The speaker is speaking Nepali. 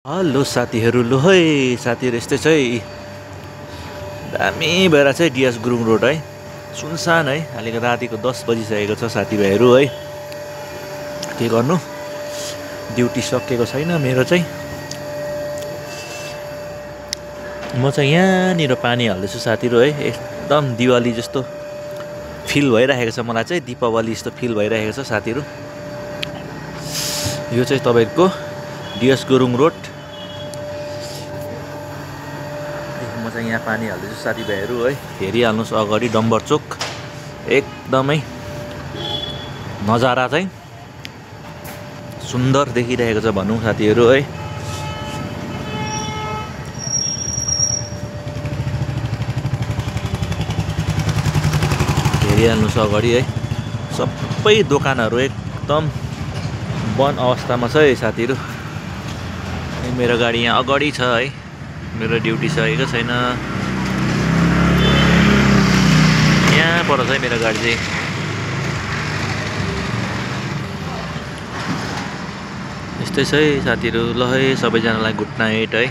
हेलो साथीहरू, लो है साथीहरू, यस्तै छ है। दामी भएर चाहिँ डिएस गुरुङ रोड है, सुनसान है। अहिलेको रातिको 10 बजिसकेको छ साथीभाइहरू है। के गर्नु, ड्युटी सकेको छैन मेरो चाहिँ। म चाहिँ यहाँनिर पानी हाल्दैछु साथीहरू है। एकदम दिवाली जस्तो फिल भइरहेको छ मलाई चाहिँ, दीपावली जस्तो फिल भइरहेको छ साथीहरू। यो चाहिँ तपाईँको डिएस गुरुङ रोड। म चाहिँ यहाँ पानी हाल्दैछु साथीभाइहरू है। हेरिहाल्नुहोस् अगाडि डम्बर चोक, एकदमै नजारा चाहिँ सुन्दर देखिरहेको छ भनौँ साथीहरू है। हेरिहाल्नुहोस् अगाडि है, सबै दोकानहरू एकदम बन्द अवस्थामा छ है साथीहरू। मेरो गाडी यहाँ अगाडि छ है, मेरो ड्युटी सकेको छैन। यहाँ पर चाहिँ मेरो गाडी चाहिँ। यस्तै छ है साथीहरू। ल है, सबैजनालाई गुड नाइट है।